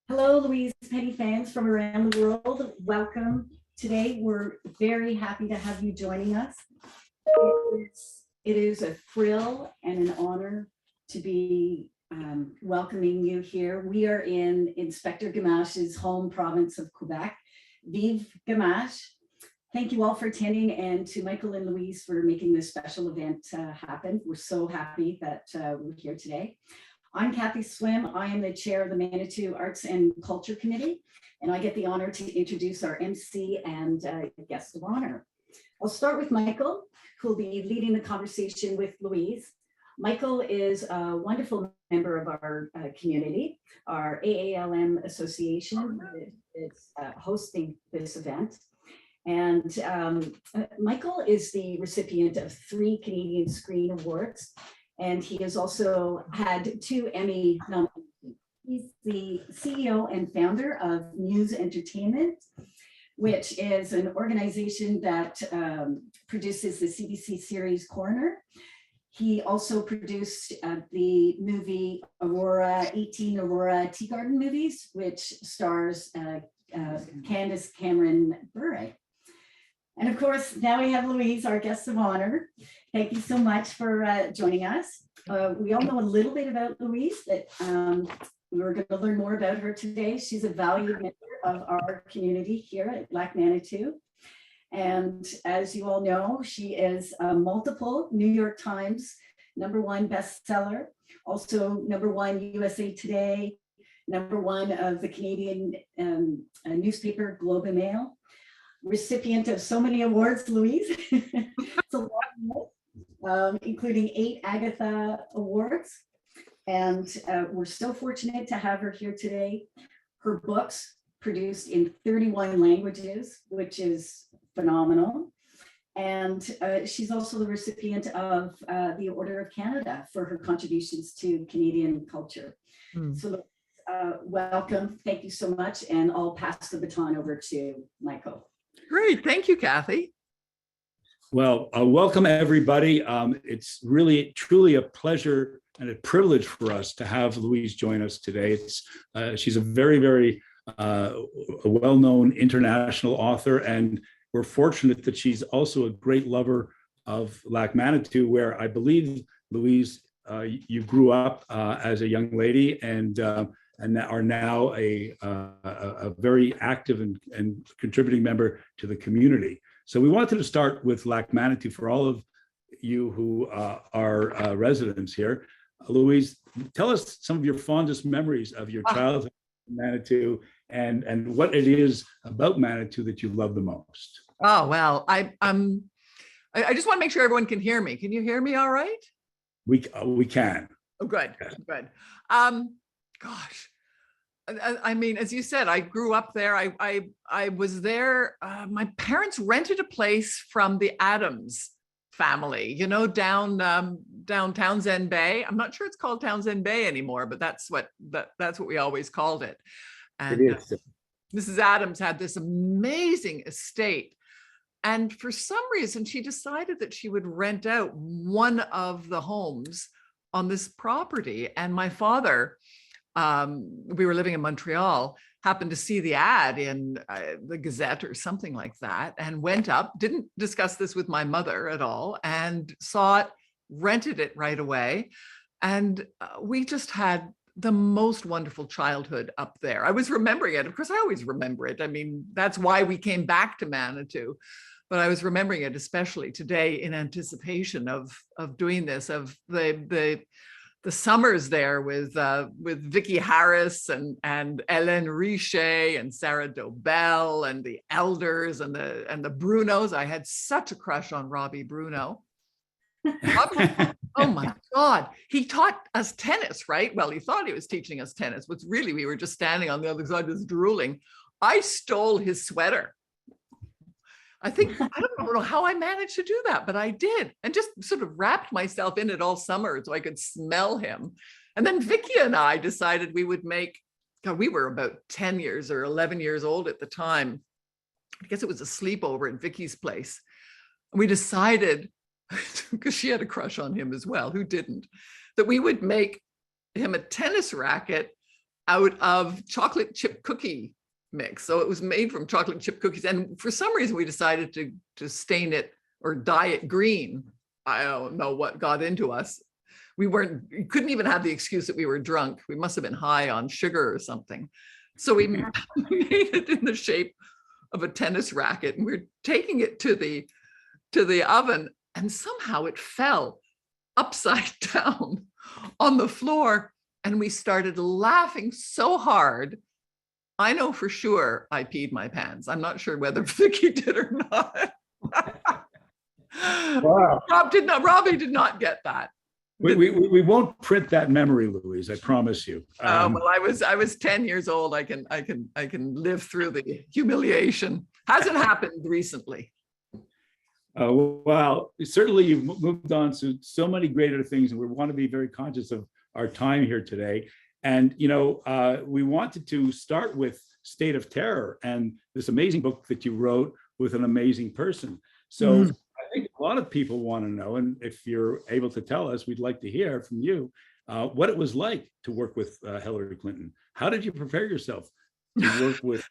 Hello, Louise Penny fans from around the world. Welcome. Today, we're very happy to have you joining us. It is a thrill and an honor to be welcoming you here. We are in Inspector Gamache's home province of Quebec. Vive Gamache. Thank you all for attending, and to Michael and Louise for making this special event happen. We're so happy that we're here today. I'm Kathy Swim. I am the chair of the Manitou Arts and Culture Committee, and I get the honor to introduce our MC and guest of honor. I'll start with Michael, who will be leading the conversation with Louise. Michael is a wonderful member of our community. Our AALM association is hosting this event. And Michael is the recipient of 3 Canadian Screen Awards, and he has also had 2 Emmy nominations. He's the CEO and founder of Muse Entertainment, which is an organization that produces the CBC series Coroner. He also produced the movie Aurora, 18 Aurora Tea Garden movies, which stars Candace Cameron Bure. And of course, now we have Louise, our guest of honor. Thank you so much for joining us. We all know a little bit about Louise, that we're going to learn more about her today. She's a valued member of our community here at Lac Manitou. And as you all know, she is a multiple New York Times #1 bestseller, also #1 USA Today, #1 of the Canadian newspaper Globe and Mail. Recipient of so many awards, Louise. It's a lot of, including 8 Agatha Awards. And we're so fortunate to have her here today. Her books produced in 31 languages, which is phenomenal. And she's also the recipient of the Order of Canada for her contributions to Canadian culture. So welcome, thank you so much. And I'll pass the baton over to Michael. Great, thank you, Kathy. Well, welcome everybody. It's really, truly a pleasure and a privilege for us to have Louise join us today. She's a very, very well-known international author, and we're fortunate that she's also a great lover of Lac Manitou, where I believe, Louise, you grew up as a young lady and are now a very active and contributing member to the community. So we wanted to start with Lac Manitou for all of you who are residents here. Louise, tell us some of your fondest memories of your childhood in Manitou and what it is about Manitou that you love the most. Oh, well, I just want to make sure everyone can hear me. Can you hear me all right? We can. Oh, good, good. Gosh, I mean, as you said, I grew up there. I was there. My parents rented a place from the Adams family, you know, down Townsend Bay. I'm not sure it's called Townsend Bay anymore, but that's what we always called it. And it is. Mrs. Adams had this amazing estate. And for some reason, she decided that she would rent out one of the homes on this property. And my father, we were living in Montreal, happened to see the ad in the Gazette or something like that, and went up, didn't discuss this with my mother at all, and saw it, rented it right away. And we just had the most wonderful childhood up there. I was remembering it. Of course, I always remember it. I mean, that's why we came back to Manitou. But I was remembering it especially today in anticipation of doing this, of the summers there with Vicki Harris and Hélène Richet and Sarah Dobell and the Elders and the Brunos. I had such a crush on Robbie Bruno. Oh my God. He taught us tennis, right? Well, he thought he was teaching us tennis, but really we were just standing on the other side just drooling. I stole his sweater. I don't know how I managed to do that, but I did, and just sort of wrapped myself in it all summer so I could smell him. And then Vicki and I decided we would make, God, we were about 10 years or 11 years old at the time. I guess it was a sleepover at Vicki's place. And we decided, because she had a crush on him as well, who didn't, that we would make him a tennis racket out of chocolate chip cookie mix. So it was made from chocolate chip cookies. And for some reason, we decided to stain it or dye it green. I don't know what got into us. We couldn't even have the excuse that we were drunk. We must have been high on sugar or something. So we made it in the shape of a tennis racket, and we're taking it to the oven, and somehow it fell upside down on the floor, and we started laughing so hard. I know for sure I peed my pants. I'm not sure whether Vicky did or not. Wow. Robbie did not get that. We won't print that memory, Louise. I promise you. Well, I was 10 years old. I can live through the humiliation. Hasn't happened recently. Well, certainly you've moved on to so many greater things, and we want to be very conscious of our time here today. And we wanted to start with State of Terror and this amazing book that you wrote with an amazing person. So I think a lot of people want to know, and if you're able to tell us, we'd like to hear from you what it was like to work with Hillary Clinton. How did you prepare yourself to work with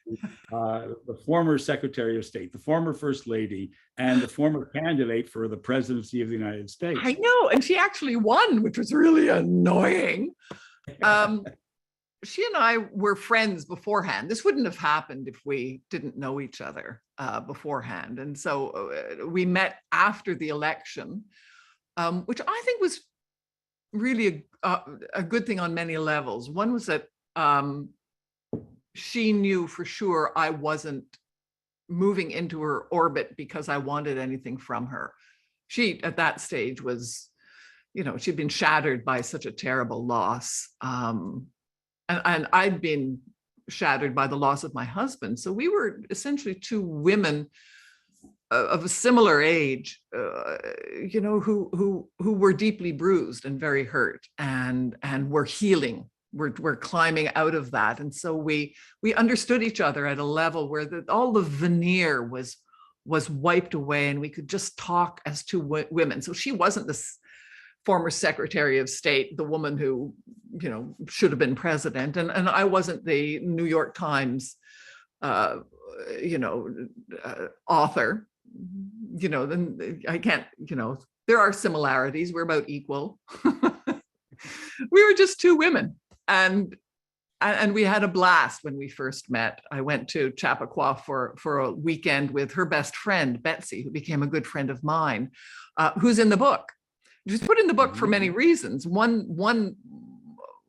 the former Secretary of State, the former First Lady, and the former candidate for the presidency of the United States? I know, and she actually won, which was really annoying. She and I were friends beforehand. This wouldn't have happened if we didn't know each other beforehand. And so we met after the election, which I think was really a good thing on many levels. One was that she knew for sure I wasn't moving into her orbit because I wanted anything from her. She, at that stage, was, she'd been shattered by such a terrible loss. And I'd been shattered by the loss of my husband. So we were essentially two women of a similar age, who were deeply bruised and very hurt, and were healing. We're climbing out of that. And so we understood each other at a level where all the veneer was wiped away, and we could just talk as two women. So she wasn't this former Secretary of State, the woman who, should have been president. And I wasn't the New York Times, author. Then I can't, there are similarities. We're about equal. We were just two women. And we had a blast when we first met. I went to Chappaqua for a weekend with her best friend, Betsy, who became a good friend of mine, who's in the book. She's put in the book for many reasons. One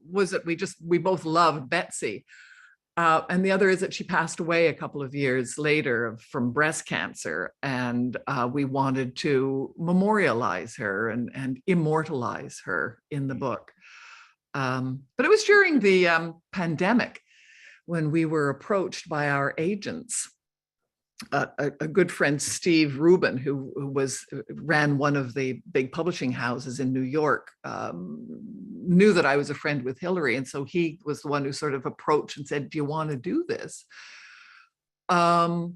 was that we both loved Betsy. And the other is that she passed away a couple of years later from breast cancer. And we wanted to memorialize her and immortalize her in the book. But it was during the pandemic when we were approached by our agents. A good friend, Steve Rubin, who ran one of the big publishing houses in New York, knew that I was a friend with Hillary. And so he was the one who sort of approached and said, "Do you want to do this?" And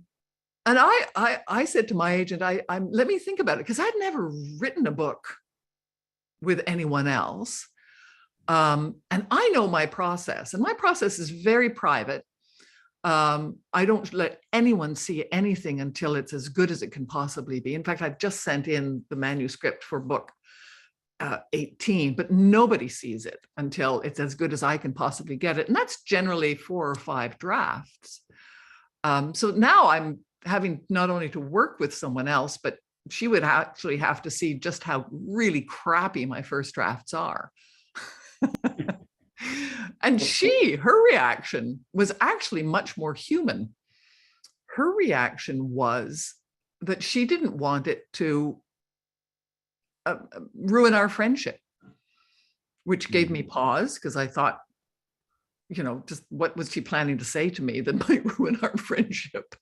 I said to my agent, let me think about it, because I'd never written a book with anyone else. And I know my process, and my process is very private. I don't let anyone see anything until it's as good as it can possibly be. In fact, I've just sent in the manuscript for book 18, but nobody sees it until it's as good as I can possibly get it. And that's generally 4 or 5 drafts. So now I'm having not only to work with someone else, but she would actually have to see just how really crappy my first drafts are. And her reaction was actually much more human. Her reaction was that she didn't want it to ruin our friendship, which gave me pause, because I thought, just what was she planning to say to me that might ruin our friendship?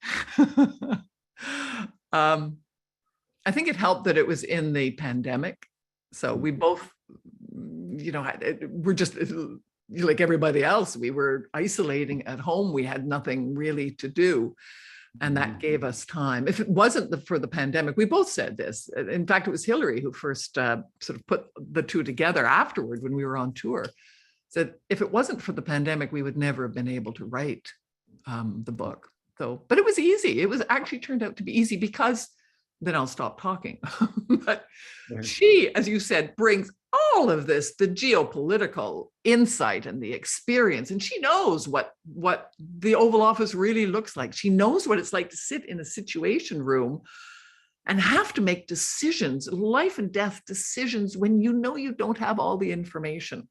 I think it helped that it was in the pandemic. So we both, we're just like everybody else. We were isolating at home. We had nothing really to do. And that gave us time. If it wasn't for the pandemic, we both said this. In fact, it was Hillary who first sort of put the two together afterward when we were on tour. said, if it wasn't for the pandemic, we would never have been able to write the book. So, but it was easy. It was actually turned out to be easy because then I'll stop talking. But she, as you said, brings all of this, the geopolitical insight and the experience. And she knows what the Oval Office really looks like. She knows what it's like to sit in a situation room and have to make decisions, life and death decisions, when you know you don't have all the information.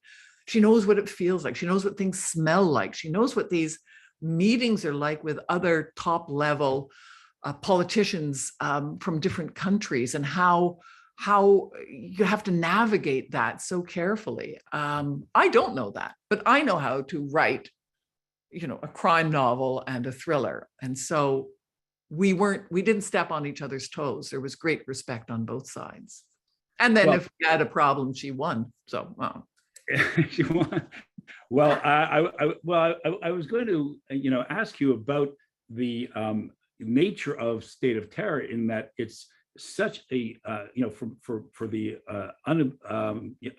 She knows what it feels like. She knows what things smell like. She knows what these meetings are like with other top level politicians from different countries, and how you have to navigate that so carefully. I don't know that, but I know how to write, a crime novel and a thriller. And so we didn't step on each other's toes. There was great respect on both sides. And then if we had a problem, she won. So, well. She won. Well, I was going to, ask you about the nature of State of Terror, in that it's such a, for the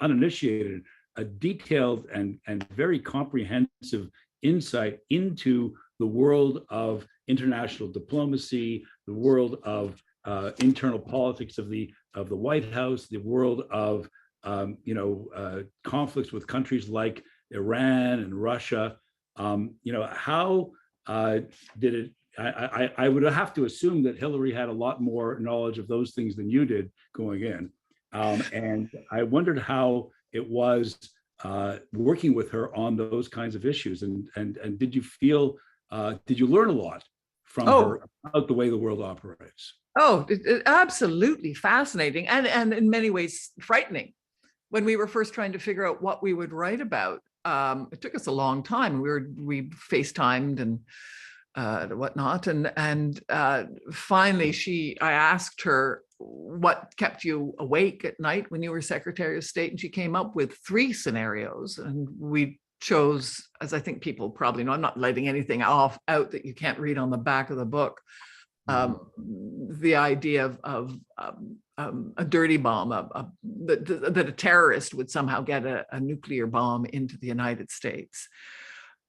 uninitiated, a detailed and very comprehensive insight into the world of international diplomacy, the world of internal politics of the White House, the world of conflicts with countries like Iran and Russia. How did it? I would have to assume that Hillary had a lot more knowledge of those things than you did going in, and I wondered how it was working with her on those kinds of issues. And did you feel? Did you learn a lot from her about the way the world operates? Oh, absolutely fascinating, and in many ways frightening. When we were first trying to figure out what we would write about, it took us a long time. We FaceTimed and whatnot, and finally, I asked her, what kept you awake at night when you were Secretary of State, and she came up with 3 scenarios, and we chose, as I think people probably know, I'm not letting anything out that you can't read on the back of the book. The idea of a dirty bomb, that a terrorist would somehow get a nuclear bomb into the United States.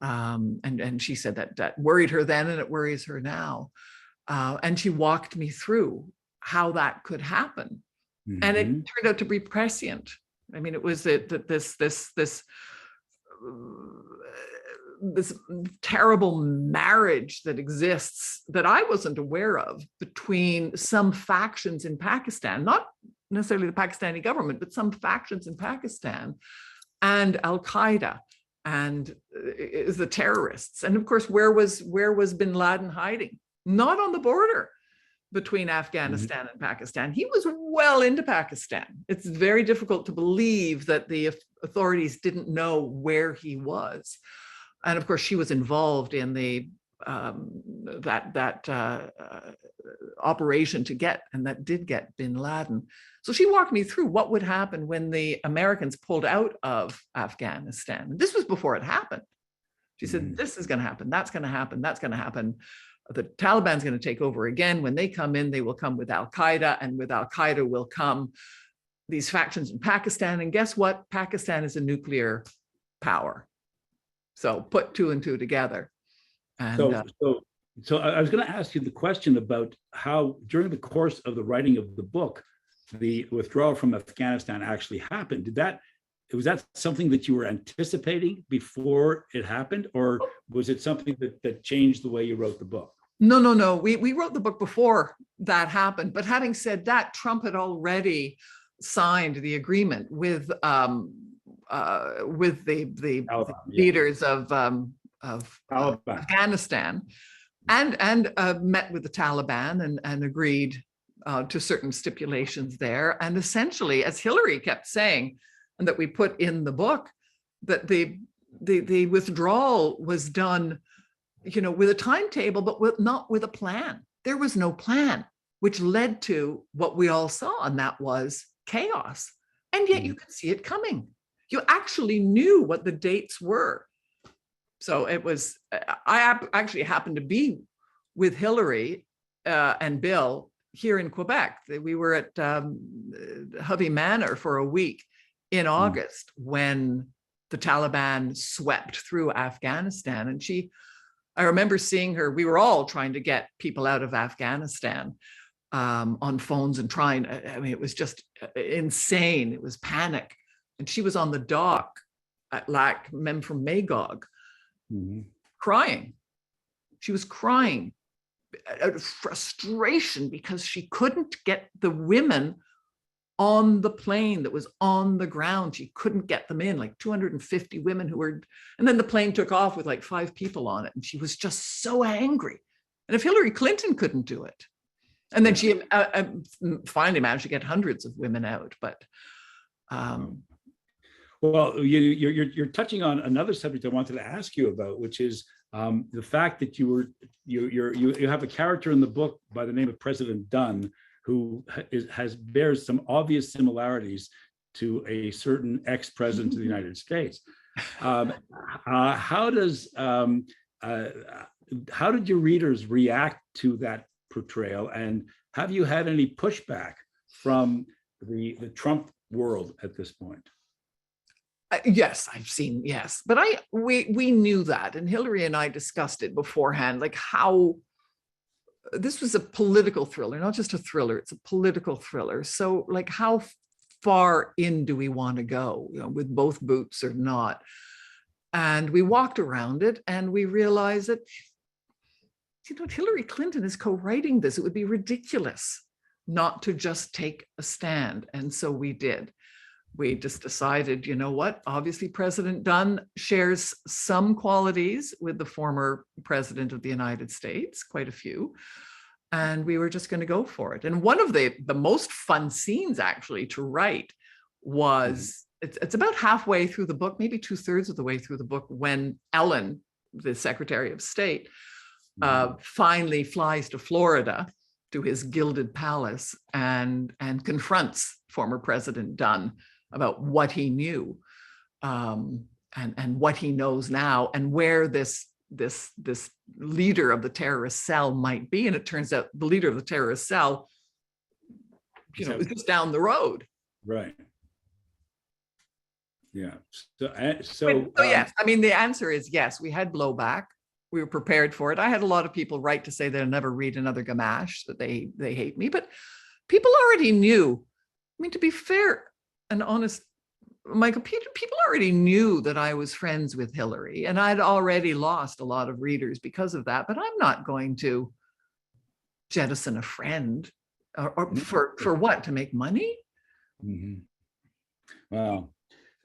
And she said that worried her then, and it worries her now. And she walked me through how that could happen. Mm-hmm. And it turned out to be prescient. I mean, it was this terrible marriage that exists that I wasn't aware of between some factions in Pakistan, not necessarily the Pakistani government, but some factions in Pakistan and Al-Qaeda and the terrorists. And of course, where was bin Laden hiding? Not on the border between Afghanistan and Pakistan. He was well into Pakistan. It's very difficult to believe that the authorities didn't know where he was. And of course, she was involved in the operation that did get bin Laden. So she walked me through what would happen when the Americans pulled out of Afghanistan. And this was before it happened. She said, this is going to happen, that's going to happen, that's going to happen. The Taliban's going to take over again. When they come in, they will come with Al-Qaeda, and with Al-Qaeda will come these factions in Pakistan. And guess what? Pakistan is a nuclear power. So put 2 and 2 together. And, so I was going to ask you the question about how, during the course of the writing of the book, the withdrawal from Afghanistan actually happened. Was that something that you were anticipating before it happened, or was it something that changed the way you wrote the book? No. We wrote the book before that happened. But having said that, Trump had already signed the agreement with the leaders of Afghanistan, and met with the Taliban and agreed to certain stipulations there. And essentially, as Hillary kept saying, and that we put in the book, that the withdrawal was done, with a timetable, but not with a plan. There was no plan, which led to what we all saw, and that was chaos. And yet you could see it coming. You actually knew what the dates were. So it was, I actually happened to be with Hillary and Bill here in Quebec. We were at Hovey Manor for a week in August when the Taliban swept through Afghanistan. And I remember seeing her, we were all trying to get people out of Afghanistan on phones and trying, I mean, it was just insane. It was panic. And she was on the dock at Lac Mem from Magog, crying. She was crying out of frustration because she couldn't get the women on the plane that was on the ground. She couldn't get them in, like 250 women who were, and then the plane took off with like 5 people on it. And she was just so angry. And if Hillary Clinton couldn't do it, and then she finally managed to get hundreds of women out, but. Well, you're touching on another subject I wanted to ask you about, which is the fact that you have a character in the book by the name of President Dunn, who bears some obvious similarities to a certain ex-president of the United States. How did your readers react to that portrayal, and have you had any pushback from the Trump world at this point? Yes, I've seen, yes, but we knew that, and Hillary and I discussed it beforehand, like how this was a political thriller, not just a thriller, it's a political thriller. So like how far in do we want to go, with both boots or not? And we walked around it and we realized that, Hillary Clinton is co-writing this. It would be ridiculous not to just take a stand. And so we did. We just decided, you know what, obviously President Dunn shares some qualities with the former president of the United States, quite a few, and we were just going to go for it. And one of the most fun scenes actually to write was, it's about halfway through the book, maybe 2/3 of the way through the book, when Ellen, the Secretary of State, finally flies to Florida to his gilded palace and confronts former President Dunn about what he knew, and what he knows now, and where this leader of the terrorist cell might be. And it turns out the leader of the terrorist cell, is just down the road. Right. Yeah. So yes, I mean, the answer is yes. We had blowback. We were prepared for it. I had a lot of people write to say they'll never read another Gamache, that they hate me, but people already knew. I mean, to be fair and honest, Michael, people already knew that I was friends with Hillary, and I'd already lost a lot of readers because of that, but I'm not going to jettison a friend or for what, to make money? Wow.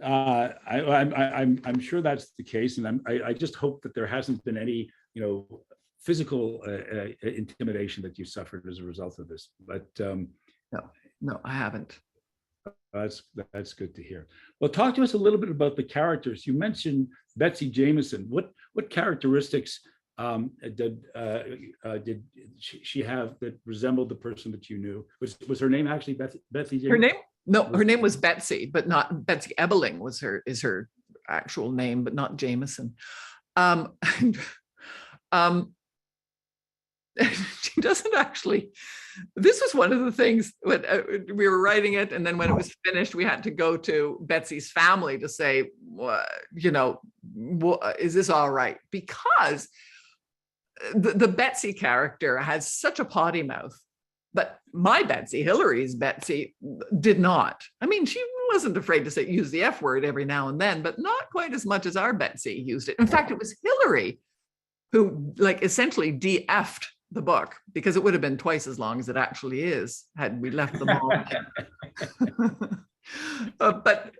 I'm sure that's the case, and I just hope that there hasn't been any physical intimidation that you suffered as a result of this. But no, I haven't. That's good to hear. Well, talk to us a little bit about the characters. You mentioned Betsy Jameson. What characteristics did she have that resembled the person that you knew? Was her name actually Betsy Jameson? Her name was Betsy, but not Betsy Ebeling is her actual name, but not Jameson. She doesn't actually. This was one of the things when we were writing it, and then when it was finished, we had to go to Betsy's family to say, is this all right? Because the Betsy character has such a potty mouth, but my Betsy, Hillary's Betsy, did not. I mean, she wasn't afraid to use the F word every now and then, but not quite as much as our Betsy used it. In fact, it was Hillary who essentially de-effed the book, because it would have been twice as long as it actually is had we left them all. But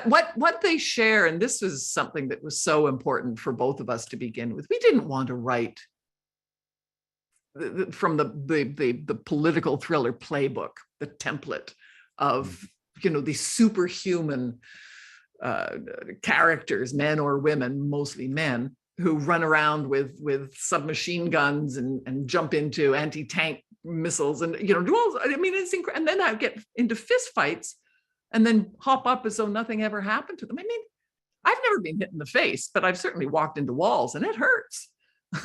what they share, and this was something that was so important for both of us to begin with, we didn't want to write from the political thriller playbook, the template of these superhuman characters, men or women, mostly men, who run around with submachine guns and jump into anti-tank missiles and do all. I mean, it's incredible. And then I get into fist fights and then hop up as though nothing ever happened to them. I mean, I've never been hit in the face, but I've certainly walked into walls and it hurts.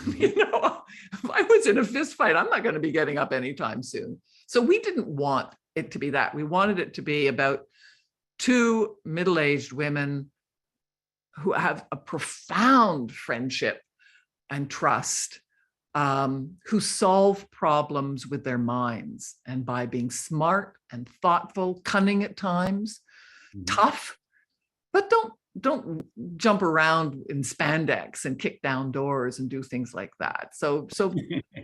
If I was in a fist fight, I'm not going to be getting up anytime soon. So we didn't want it to be that. We wanted it to be about two middle-aged women who have a profound friendship and trust, who solve problems with their minds and by being smart and thoughtful, cunning at times, tough, but don't jump around in spandex and kick down doors and do things like that. So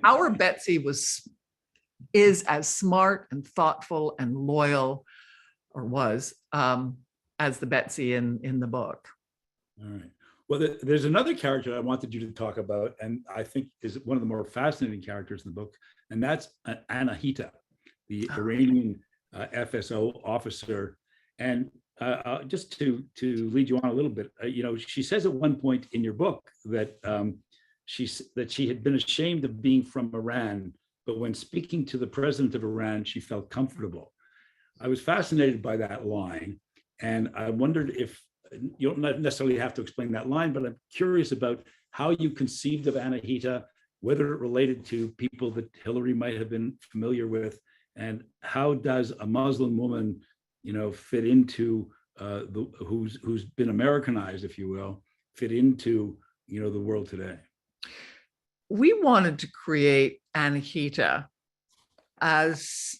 our Betsy is as smart and thoughtful and loyal, or was, as the Betsy in the book. All right. Well, there's another character I wanted you to talk about, and I think is one of the more fascinating characters in the book, and that's Anahita, the Iranian FSO officer. And just to lead you on a little bit, she says at one point in your book that she had been ashamed of being from Iran, but when speaking to the president of Iran, she felt comfortable. I was fascinated by that line, and I wondered if you don't necessarily have to explain that line, but I'm curious about how you conceived of Anahita, whether it related to people that Hillary might have been familiar with, and how does a Muslim woman, fit into who's been Americanized, if you will, fit into the world today. We wanted to create Anahita as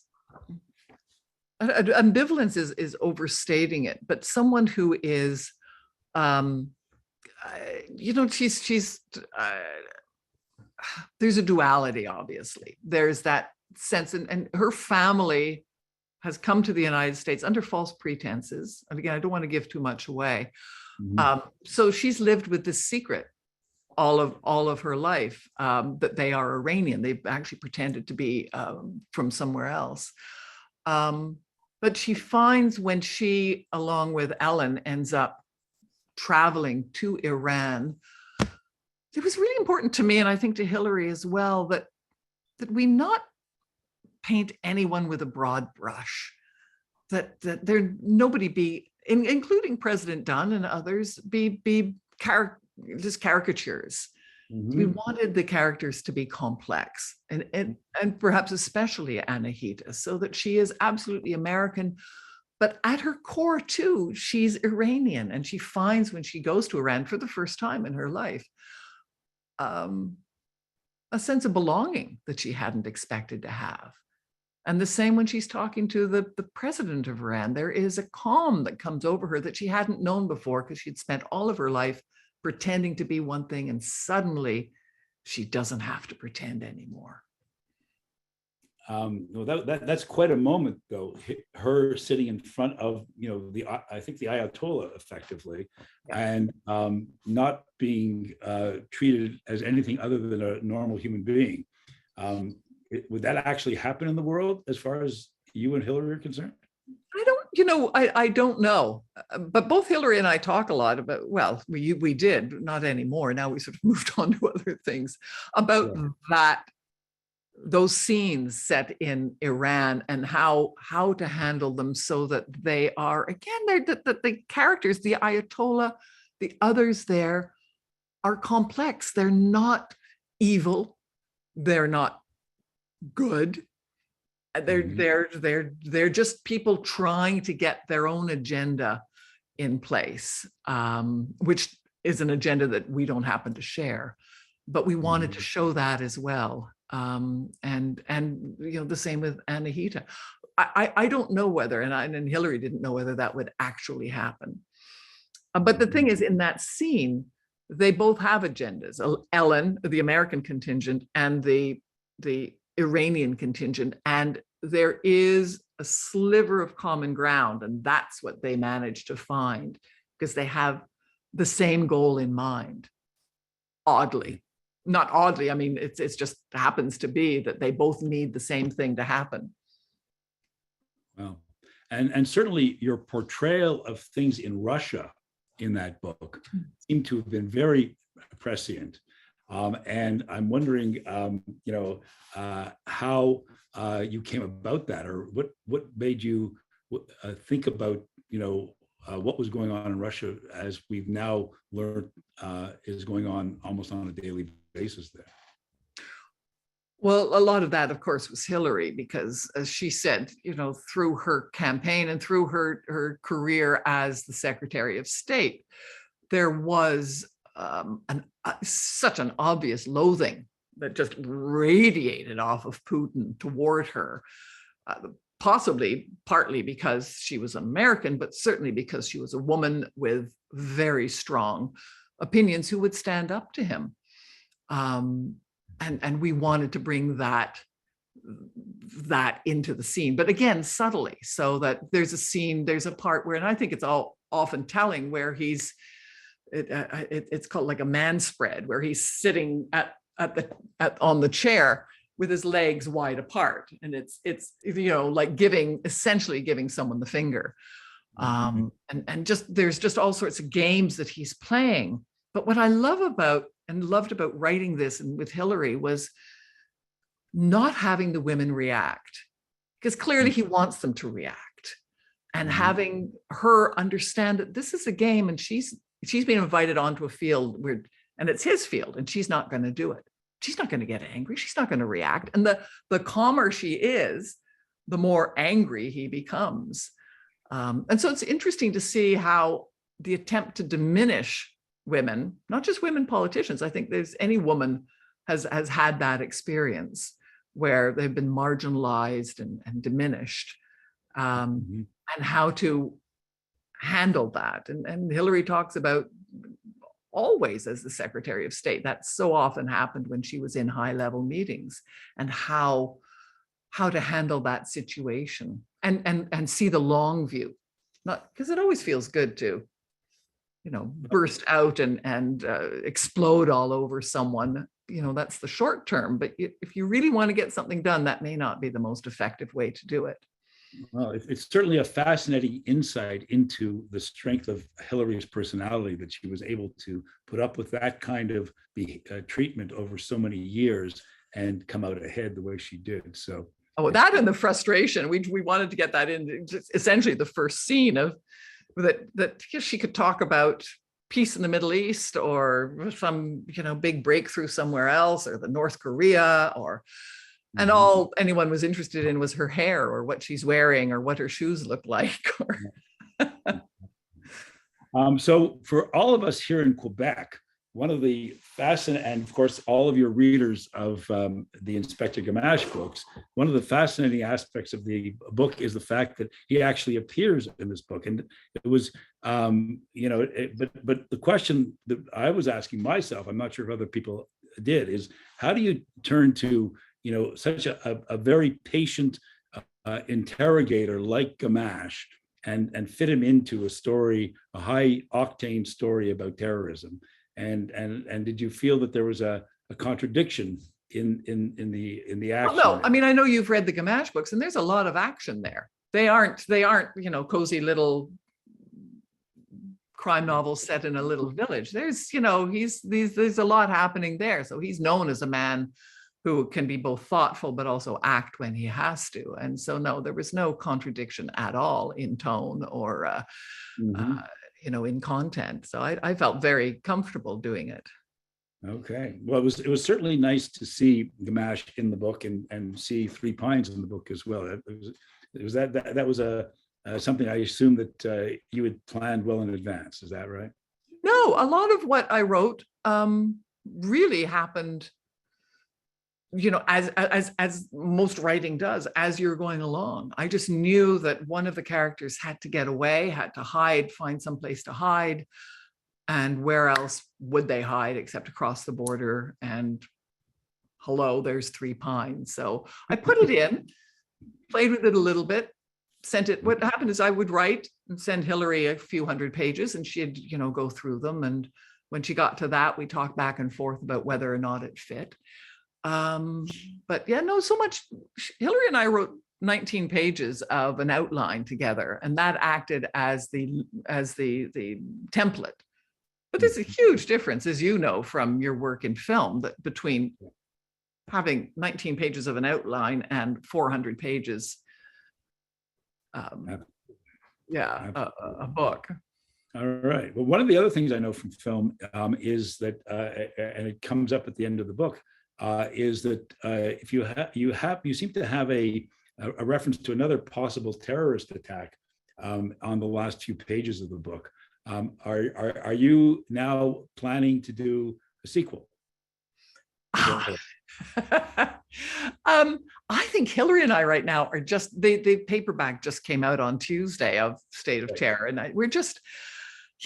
ambivalence is overstating it, but someone who is, she's there's a duality, obviously. There's that sense, and her family has come to the United States under false pretenses. And again, I don't want to give too much away. So she's lived with this secret all of her life, that they are Iranian. They've actually pretended to be from somewhere else. But she finds when she, along with Ellen, ends up traveling to Iran, it was really important to me, and I think to Hillary as well, that we not paint anyone with a broad brush, that there nobody be, including President Dunn and others, be just caricatures. We wanted the characters to be complex, and perhaps especially Anahita, so that she is absolutely American, but at her core too, she's Iranian, and she finds when she goes to Iran for the first time in her life, a sense of belonging that she hadn't expected to have. And the same when she's talking to the president of Iran, there is a calm that comes over her that she hadn't known before, because she'd spent all of her life pretending to be one thing, and suddenly she doesn't have to pretend anymore. That's quite a moment, though. Her sitting in front of I think the Ayatollah, effectively, and not being treated as anything other than a normal human being. Would that actually happen in the world, as far as you and Hillary are concerned? I don't know, but both Hillary and I talk a lot about, well, we did, not anymore. Now we sort of moved on to other things, about those scenes set in Iran and how to handle them so that they are, again, the characters, the Ayatollah, the others there are complex. They're not evil. They're not good. They're just people trying to get their own agenda in place, which is an agenda that we don't happen to share, but we wanted to show that as well. And the same with Anahita. I don't know whether, and Hillary didn't know whether that would actually happen. But the thing is, in that scene, they both have agendas. Ellen, the American contingent, and the Iranian contingent, and there is a sliver of common ground, and that's what they managed to find, because they have the same goal in mind. Oddly, not oddly, I mean, it's just happens to be that they both need the same thing to happen. Well, and certainly your portrayal of things in Russia in that book seemed to have been very prescient. And I'm wondering, how you came about that, or what made you think about, what was going on in Russia, as we've now learned is going on almost on a daily basis there. Well, a lot of that, of course, was Hillary, because as she said, through her campaign and through her career as the Secretary of State, there was such an obvious loathing that just radiated off of Putin toward her, possibly partly because she was American, but certainly because she was a woman with very strong opinions who would stand up to him. And we wanted to bring that into the scene, but again, subtly, so that there's a part where, and I think it's all often telling, where it's called like a man spread, where he's sitting on the chair with his legs wide apart, and it's like essentially giving someone the finger. And there's just all sorts of games that he's playing. But what I loved about writing this and with Hillary was not having the women react, because clearly he wants them to react, and having her understand that this is a game, and she's been invited onto a field and it's his field, and she's not going to do it. She's not going to get angry. She's not going to react. And the calmer she is, the more angry he becomes. And so it's interesting to see how the attempt to diminish women, not just women politicians, I think any woman has had that experience where they've been marginalized and diminished, and how to handle that. And Hillary talks about, always as the Secretary of State, that so often happened when she was in high-level meetings, and how to handle that situation and see the long view. Not because it always feels good to, burst out and explode all over someone. That's the short term. But if you really want to get something done, that may not be the most effective way to do it. Well, it's certainly a fascinating insight into the strength of Hillary's personality, that she was able to put up with that kind of treatment over so many years and come out ahead the way she did. So, that and the frustration, we wanted to get that in essentially the first scene of that she could talk about peace in the Middle East, or some big breakthrough somewhere else, or the North Korea, and all anyone was interested in was her hair, or what she's wearing, or what her shoes look like. So for all of us here in Quebec, one of the fascinating, and of course, all of your readers of the Inspector Gamache books, one of the fascinating aspects of the book is the fact that he actually appears in this book. And it was, but the question that I was asking myself, I'm not sure if other people did, is how do you turn to such a very patient interrogator like Gamache, and fit him into a story, a high octane story about terrorism? And did you feel that there was a contradiction in the action? Well, no, I mean, I know you've read the Gamache books, and there's a lot of action there. They aren't cozy little crime novels set in a little village. There's there's a lot happening there. So he's known as a man who can be both thoughtful but also act when he has to. And so no, there was no contradiction at all in tone or in content. So I felt very comfortable doing it. Okay. Well, it was certainly nice to see Gamache in the book and see Three Pines in the book as well. That was something I assume that you had planned well in advance. Is that right? No, a lot of what I wrote really happened, as most writing does, as you're going along. I just knew that one of the characters had to get away, had to hide, find some place to hide. And where else would they hide except across the border? And hello, there's Three Pines. So I put it in, played with it a little bit, sent it. What happened is I would write and send Hillary a few hundred pages, and she'd, go through them. And when she got to that, we talked back and forth about whether or not it fit. But yeah, no, so much. Hillary and I wrote 19 pages of an outline together, and that acted as the template. But there's a huge difference, as you know, from your work in film, that between having 19 pages of an outline and 400 pages, a book. All right. Well, one of the other things I know from film is that, and it comes up at the end of the book, is that if you seem to have a reference to another possible terrorist attack on the last few pages of the book. Are you now planning to do a sequel? I think Hillary and I right now are just the paperback just came out on Tuesday of State of Terror, and we're just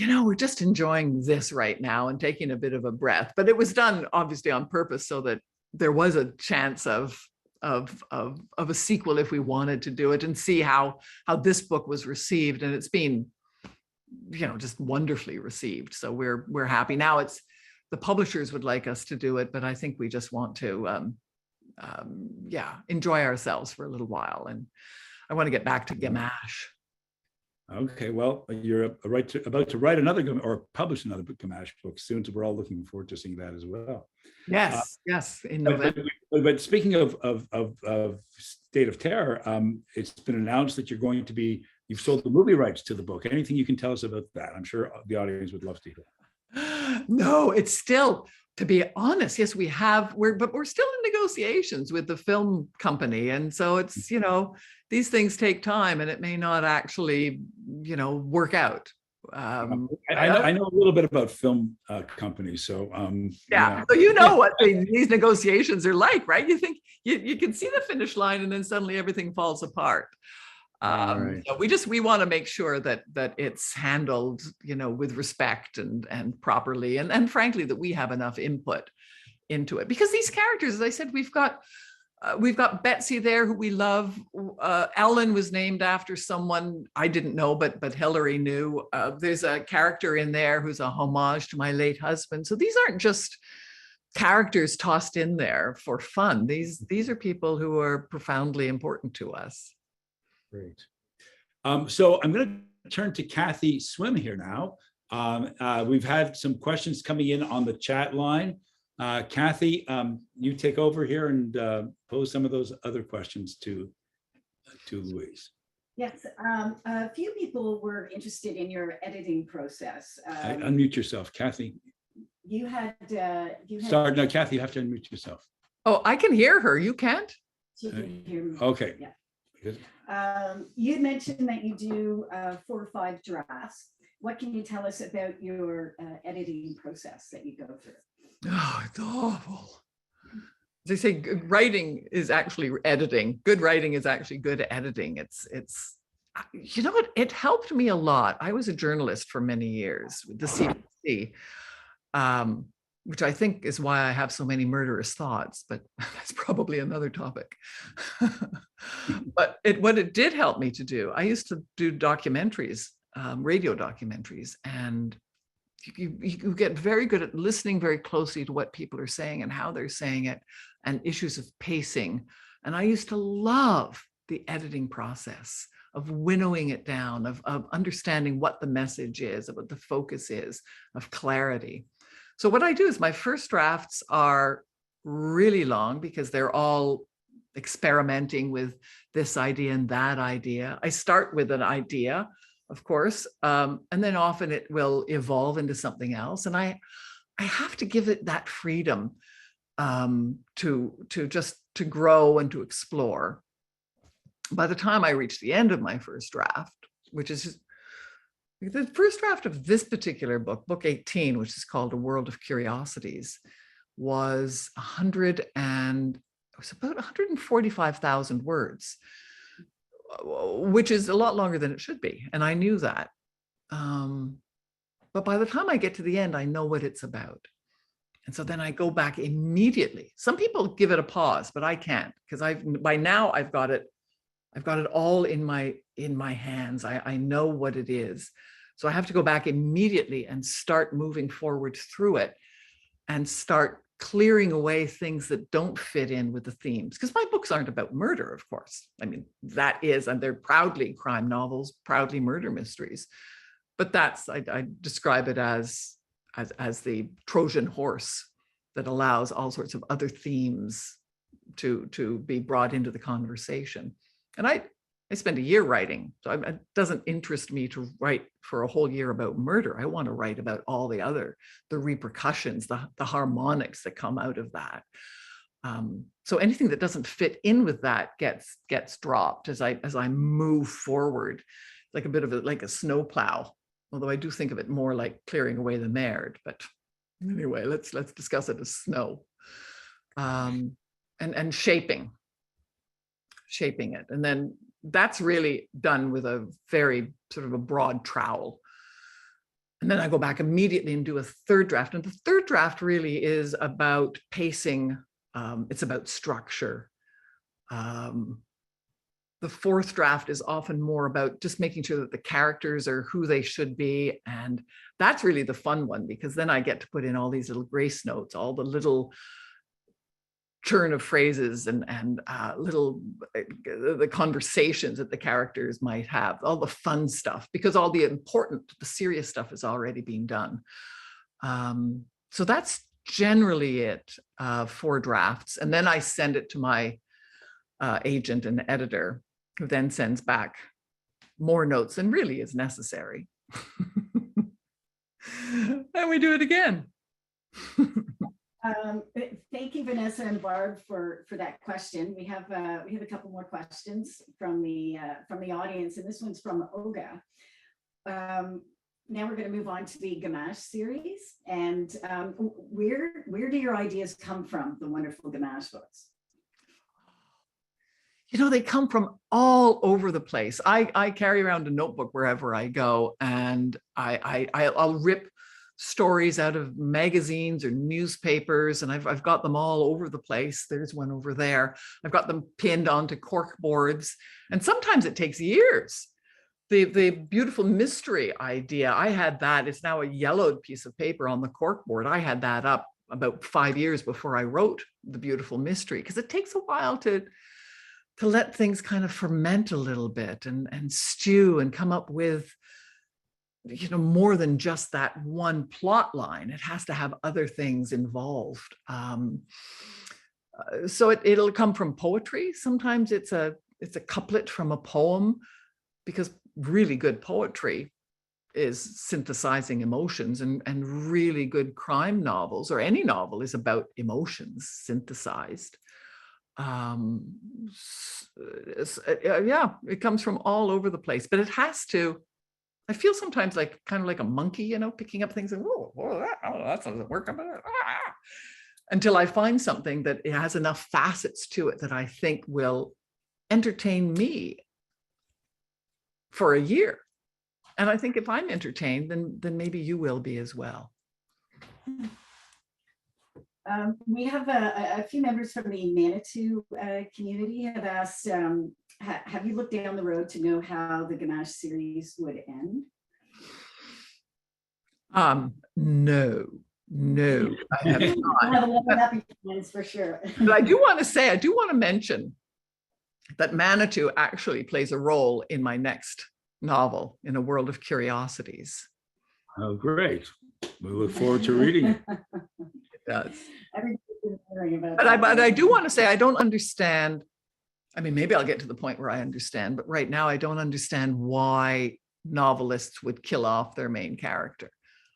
enjoying this right now and taking a bit of a breath. But it was done obviously on purpose so that there was a chance of a sequel if we wanted to do it and see how this book was received, and it's been just wonderfully received. So we're happy now. It's the publishers would like us to do it, but I think we just want to enjoy ourselves for a little while, and I want to get back to Gamache. Okay, well, you're about to write another or publish another Gamache book soon, so we're all looking forward to seeing that as well. Yes, in November. But speaking of State of Terror, it's been announced that you've sold the movie rights to the book. Anything you can tell us about that? I'm sure the audience would love to hear. No, it's still, to be honest, yes, but we're still in negotiations with the film company. And so it's, these things take time and it may not actually, work out. I know a little bit about film companies, so so what these negotiations are like, right? You think you can see the finish line and then suddenly everything falls apart. Right. So we want to make sure that it's handled, with respect and properly, and frankly that we have enough input into it, because these characters, as I said, we've got Betsy there, who we love. Ellen was named after someone I didn't know, but Hillary knew. There's a character in there who's a homage to my late husband. So these aren't just characters tossed in there for fun. These are people who are profoundly important to us. Great. So I'm going to turn to Kathy Swim here now. We've had some questions coming in on the chat line. Kathy, you take over here and pose some of those other questions to Louise. Yes, a few people were interested in your editing process. Unmute yourself, Kathy. You had. Sorry, no, Kathy, you have to unmute yourself. Oh, I can hear her. You can't? She can hear me. Okay. Yeah. You mentioned that you do 4 or 5 drafts. What can you tell us about your editing process that you go through? Oh, it's awful. They say good writing is actually editing. Good writing is actually good editing. It's what? It helped me a lot. I was a journalist for many years with the CBC, which I think is why I have so many murderous thoughts, but that's probably another topic. But what it did help me to do, I used to do documentaries, radio documentaries, and you get very good at listening very closely to what people are saying and how they're saying it, and issues of pacing. And I used to love the editing process of winnowing it down, of understanding what the message is, of what the focus is, of clarity. So what I do is my first drafts are really long because they're all experimenting with this idea and that idea. I start with an idea, of course, and then often it will evolve into something else. And I have to give it that freedom to grow and to explore. By the time I reach the end of my first draft, which is the first draft of this particular book, book 18, which is called A World of Curiosities, was about 145,000 words, which is a lot longer than it should be. And I knew that. But by the time I get to the end, I know what it's about. And so then I go back immediately. Some people give it a pause, but I can't, because by now I've got it all in my hands. I know what it is. So I have to go back immediately and start moving forward through it and start clearing away things that don't fit in with the themes. Because my books aren't about murder, of course. I mean, and they're proudly crime novels, proudly murder mysteries. But I describe it as the Trojan horse that allows all sorts of other themes to be brought into the conversation. And I spent a year writing, so it doesn't interest me to write for a whole year about murder. I want to write about all the repercussions, the harmonics that come out of that. So anything that doesn't fit in with that gets dropped as I move forward, like a bit of like a snowplow. although I do think of it more like clearing away the merde, but anyway, let's discuss it as snow. And shaping it. And then that's really done with a very sort of a broad trowel. And then I go back immediately and do a third draft. And the third draft really is about pacing. It's about structure. The fourth draft is often more about just making sure that the characters are who they should be. And that's really the fun one, because then I get to put in all these little grace notes, all the little turn of phrases and little the conversations that the characters might have, all the fun stuff, because all the serious stuff is already being done. So that's generally it for drafts. And then I send it to my agent and editor, who then sends back more notes than really is necessary. And we do it again. Thank you, Vanessa and Barb, for that question. We have a couple more questions from the audience, and this one's from Olga. Now we're going to move on to the Gamache series, and where do your ideas come from? The wonderful Gamache books. You know, they come from all over the place. I carry around a notebook wherever I go, and I'll rip stories out of magazines or newspapers, and I've got them all over the place. There's one over there. I've got them pinned onto cork boards, and sometimes it takes years. The beautiful mystery idea, I had that. It's now a yellowed piece of paper on the cork board. I had that up about 5 years before I wrote the beautiful mystery, because it takes a while to let things kind of ferment a little bit and stew and come up with, you know, more than just that one plot line. It has to have other things involved. So it'll come from poetry. Sometimes it's a couplet from a poem, because really good poetry is synthesizing emotions, and really good crime novels, or any novel, is about emotions synthesized. Yeah, it comes from all over the place, but it has to. I feel sometimes like kind of like a monkey, you know, picking up things and that doesn't work, until I find something that it has enough facets to it that I think will entertain me for a year. And I think if I'm entertained, then maybe you will be as well. We have a few members from the Manitou community have asked, have you looked down the road to know how the Gamache series would end? No, I have not. I have a lot of happy plans for sure. But I do want to mention that Manitou actually plays a role in my next novel, In a World of Curiosities. Oh, great. We look forward to reading it. It does. But I do want to say, I don't understand. I mean, maybe I'll get to the point where I understand, but right now I don't understand why novelists would kill off their main character.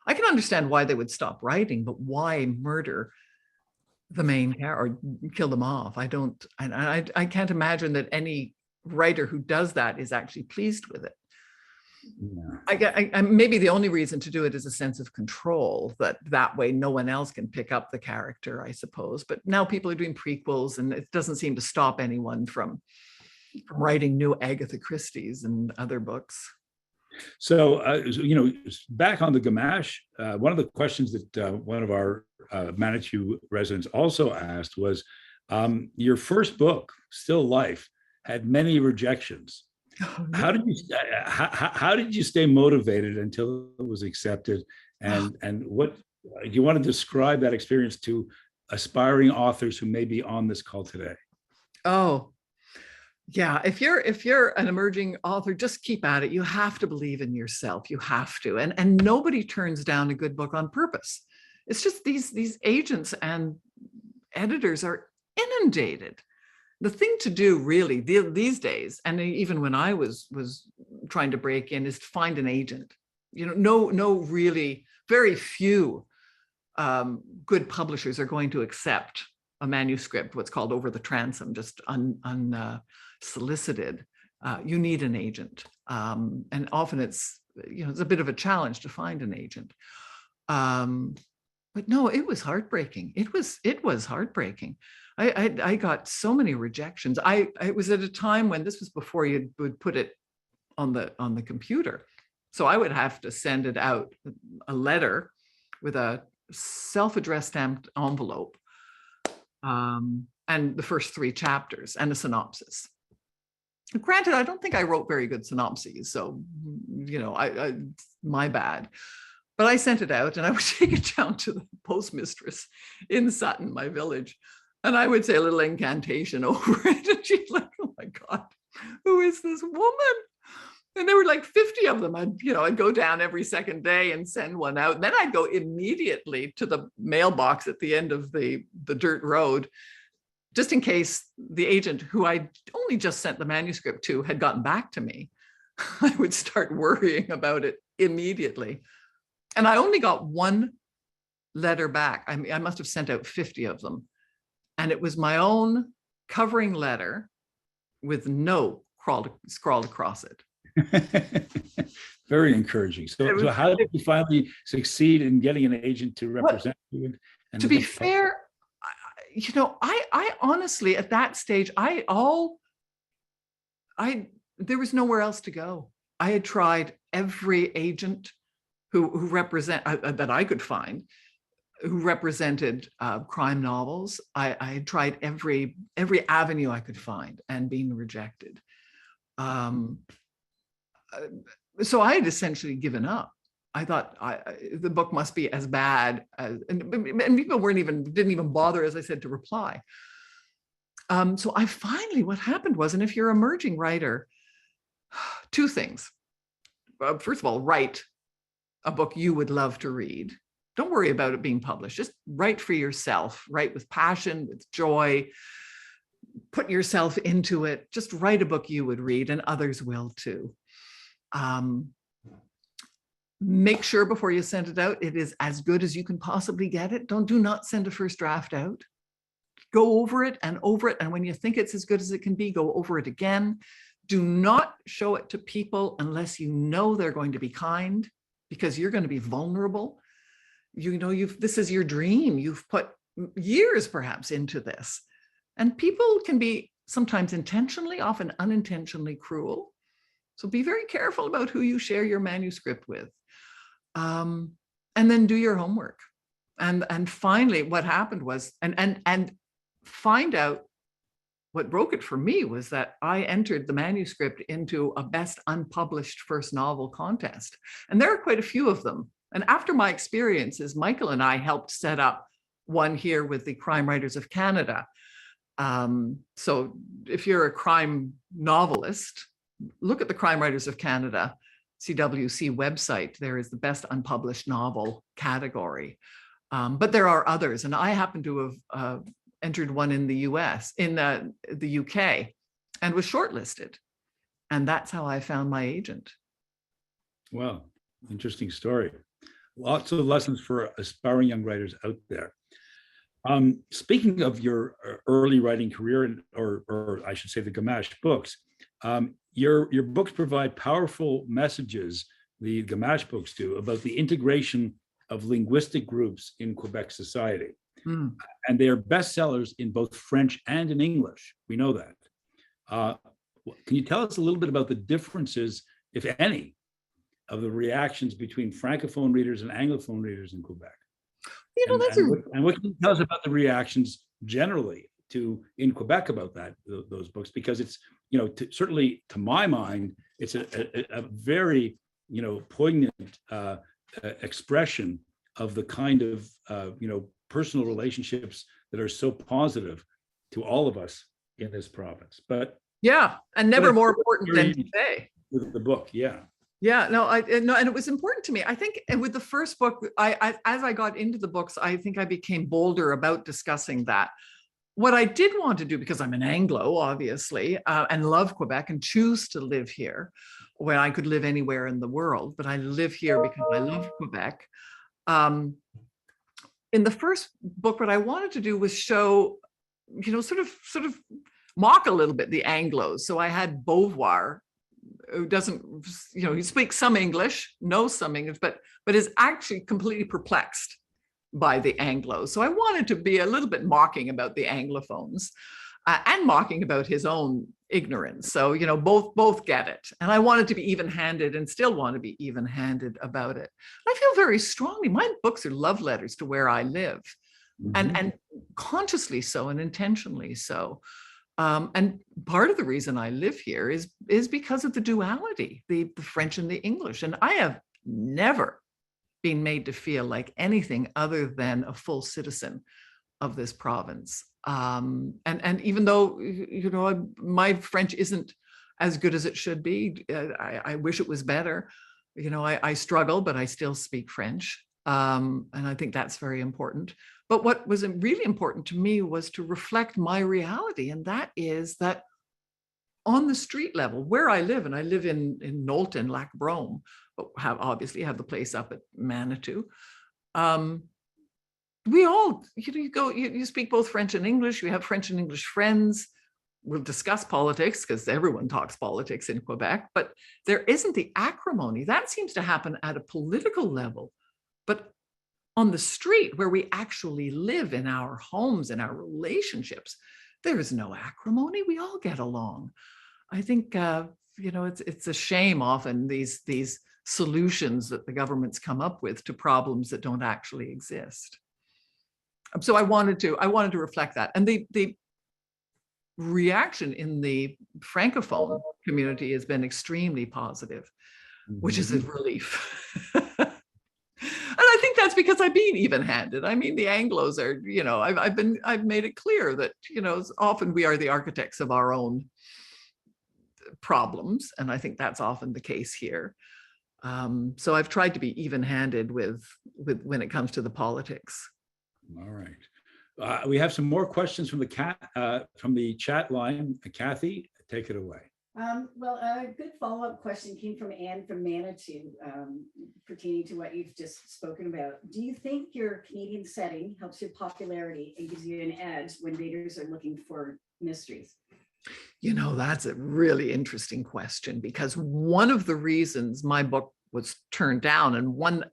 I can understand why they would stop writing, but why murder the main character or kill them off? I don't, I can't imagine that any writer who does that is actually pleased with it. Yeah. I maybe the only reason to do it is a sense of control, that way no one else can pick up the character, I suppose. But now people are doing prequels, and it doesn't seem to stop anyone from writing new Agatha Christie's and other books. So, you know, back on the Gamache, one of the questions that one of our Manitou residents also asked was, your first book, Still Life, had many rejections. Oh, no. How did you stay motivated until it was accepted? And what do you want to describe that experience to aspiring authors who may be on this call today? Oh, yeah. If you're an emerging author, just keep at it. You have to believe in yourself. You have to. And nobody turns down a good book on purpose. It's just these agents and editors are inundated. The thing to do really these days, and even when I was trying to break in, is to find an agent. You know, no really, very few good publishers are going to accept a manuscript, what's called over the transom, just unsolicited. You need an agent. And often it's it's a bit of a challenge to find an agent. But no, it was heartbreaking. It was heartbreaking. I got so many rejections. It was at a time when this was before you would put it on the computer. So I would have to send it out, a letter with a self-addressed stamped envelope, and the first 3 chapters and a synopsis. Granted, I don't think I wrote very good synopses, so my bad. But I sent it out, and I would take it down to the postmistress in Sutton, my village, and I would say a little incantation over it, and she's like, "Oh my God, who is this woman?" And there were like 50 of them. I'd go down every second day and send one out. And then I'd go immediately to the mailbox at the end of the dirt road, just in case the agent who I only just sent the manuscript to had gotten back to me. I would start worrying about it immediately. And I only got 1 letter back. I mean, I must have sent out 50 of them. And it was my own covering letter with "no" scrawled across it. Very encouraging. So how did you finally succeed in getting an agent to represent you? And to be fair, I honestly, at that stage, there was nowhere else to go. I had tried every agent who that I could find, who represented crime novels. I had tried every avenue I could find and been rejected. So I had essentially given up. I thought the book must be as bad as, and people didn't even bother, as I said, to reply. So what happened was, and if you're an emerging writer, 2 things. First of all, write a book you would love to read. Don't worry about it being published. Just write for yourself. Write with passion, with joy. Put yourself into it. Just write a book you would read, and others will too. Make sure before you send it out, it is as good as you can possibly get it. Do not send a first draft out. Go over it. And when you think it's as good as it can be, go over it again. Do not show it to people unless you know they're going to be kind, because you're going to be vulnerable. This is your dream. You've put years perhaps into this, and people can be sometimes intentionally, often unintentionally cruel. So be very careful about who you share your manuscript with. And then do your homework. And finally, what happened was, and find out what broke it for me was that I entered the manuscript into a best unpublished first novel contest. And there are quite a few of them. And after my experiences, Michael and I helped set up one here with the Crime Writers of Canada. So if you're a crime novelist, look at the Crime Writers of Canada CWC website. There is the best unpublished novel category. But there are others. And I happen to have entered one in the the UK, and was shortlisted. And that's how I found my agent. Wow, interesting story. Lots of lessons for aspiring young writers out there. Speaking of your early writing career, or I should say the Gamache books, your books provide powerful messages, the Gamache books do, about the integration of linguistic groups in Quebec society. Mm. And they are bestsellers in both French and in English. We know that. Can you tell us a little bit about the differences, if any, of the reactions between Francophone readers and Anglophone readers in Quebec? And what can you tell us about the reactions generally in Quebec about those books? Because it's, certainly to my mind, it's a very, poignant expression of the kind of, personal relationships that are so positive to all of us in this province. But yeah, and never more important than today. With the book, yeah. Yeah, no, and it was important to me. I think with the first book, as I got into the books, I think I became bolder about discussing that. What I did want to do, because I'm an Anglo, obviously, and love Quebec and choose to live here, when I could live anywhere in the world, but I live here because I love Quebec. In the first book, what I wanted to do was show, sort of mock a little bit the Anglos. So I had Beauvoir who doesn't, he speaks some English, knows some English, but is actually completely perplexed by the Anglos. So I wanted to be a little bit mocking about the Anglophones and mocking about his own ignorance. So, both get it. And I wanted to be even-handed and still want to be even-handed about it. I feel very strongly, my books are love letters to where I live, and consciously so and intentionally so. And part of the reason I live here is because of the duality, the French and the English. And I have never been made to feel like anything other than a full citizen of this province. And even though, my French isn't as good as it should be, I wish it was better. I struggle, but I still speak French. And I think that's very important. But what was really important to me was to reflect my reality. And that is that on the street level, where I live, and I live in Knowlton, Lac Brome, but obviously have the place up at Manitou. We all, you speak both French and English. We have French and English friends. We'll discuss politics because everyone talks politics in Quebec, but there isn't the acrimony. That seems to happen at a political level. But on the street where we actually live in our homes and our relationships, there is no acrimony. We all get along. I think, it's a shame often these solutions that the governments come up with to problems that don't actually exist. So I wanted to reflect that. And the reaction in the Francophone community has been extremely positive, which is a relief. And I think that's because I've been even-handed. I mean, the Anglos are, I've made it clear that, often we are the architects of our own problems. And I think that's often the case here. So I've tried to be even-handed with when it comes to the politics. All right. We have some more questions from the chat line. Kathy, take it away. Well, a good follow-up question came from Anne from Manitou, pertaining to what you've just spoken about. Do you think your Canadian setting helps your popularity and gives you an edge when readers are looking for mysteries? That's a really interesting question, because one of the reasons my book was turned down, and one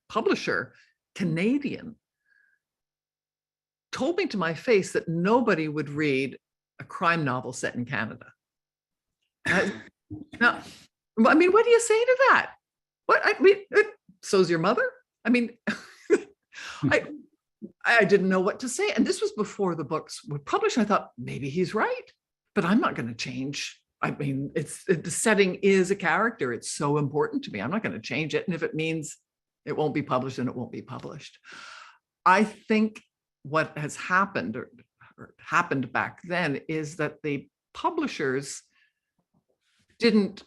publisher, Canadian, told me to my face that nobody would read a crime novel set in Canada. Now, what do you say to that? So's your mother? I didn't know what to say. And this was before the books were published. I thought, maybe he's right, but I'm not going to change. The setting is a character. It's so important to me. I'm not going to change it. And if it means it won't be published, then it won't be published. I think what has happened or happened back then is that the publishers didn't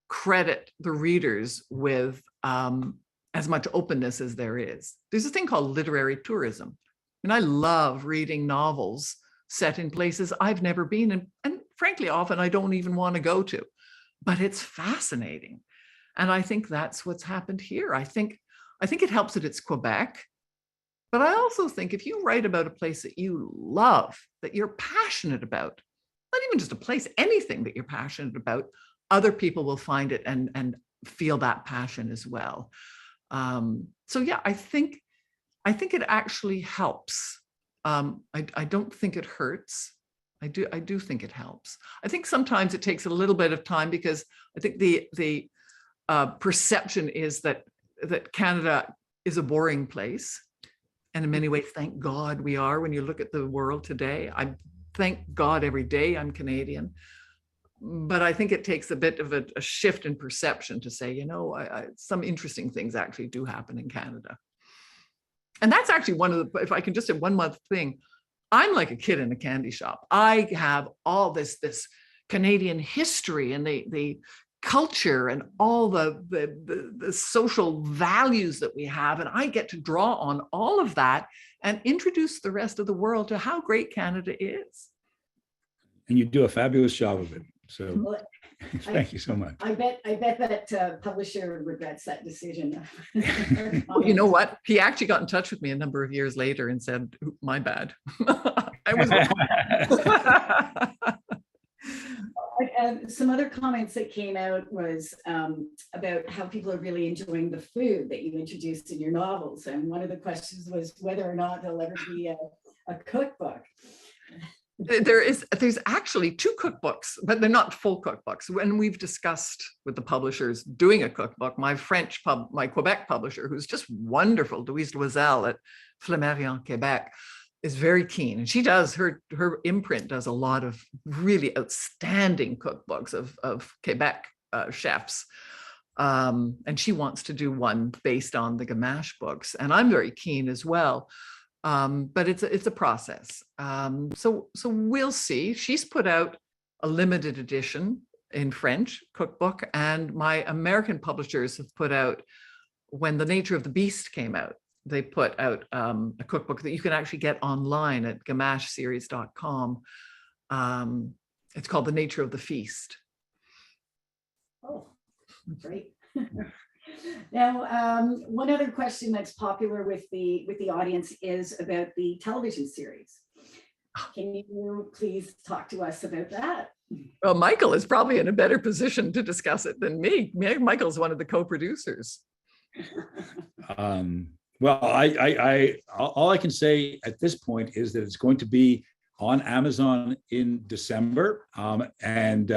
credit the readers with as much openness as there is. There's a thing called literary tourism. And I love reading novels set in places I've never been, and frankly, often I don't even want to go to, but it's fascinating. And I think that's what's happened here. I think it helps that it's Quebec. But I also think if you write about a place that you love, that you're passionate about, not even just a place, anything that you're passionate about, other people will find it and feel that passion as well. So yeah, I think it actually helps. I don't think it hurts. I do think it helps. I think sometimes it takes a little bit of time, because I think the perception is that Canada is a boring place. And in many ways, thank God we are. When you look at the world today, I thank God every day I'm Canadian. But I think it takes a bit of a shift in perception to say, some interesting things actually do happen in Canada. And that's actually one of the, if I can just say one more thing, I'm like a kid in a candy shop. I have all this Canadian history and the culture and all the social values that we have. And I get to draw on all of that and introduce the rest of the world to how great Canada is. And you do a fabulous job of it. So Well, thank you so much. I bet that publisher regrets that decision. Well, you know what? He actually got in touch with me a number of years later and said, my bad. I was Some other comments that came out was about how people are really enjoying the food that you introduced in your novels. And one of the questions was whether or not there'll ever be a cookbook. There's actually two cookbooks, but they're not full cookbooks. When we've discussed with the publishers doing a cookbook, my Quebec publisher, who's just wonderful, Louise at Flammarion, Quebec, is very keen. And she does, her imprint does a lot of really outstanding cookbooks of Quebec chefs. And she wants to do one based on the Gamache books. And I'm very keen as well. But it's a process. So we'll see. She's put out a limited edition in French cookbook, and my American publishers have put out, when The Nature of the Beast came out, they put out a cookbook that you can actually get online at gamacheseries.com. It's called The Nature of the Feast. Oh, great. Now, one other question that's popular with the audience is about the television series. Can you please talk to us about that? Well, Michael is probably in a better position to discuss it than me. Michael's one of the co-producers. Well, all I can say at this point is that it's going to be on Amazon in December, and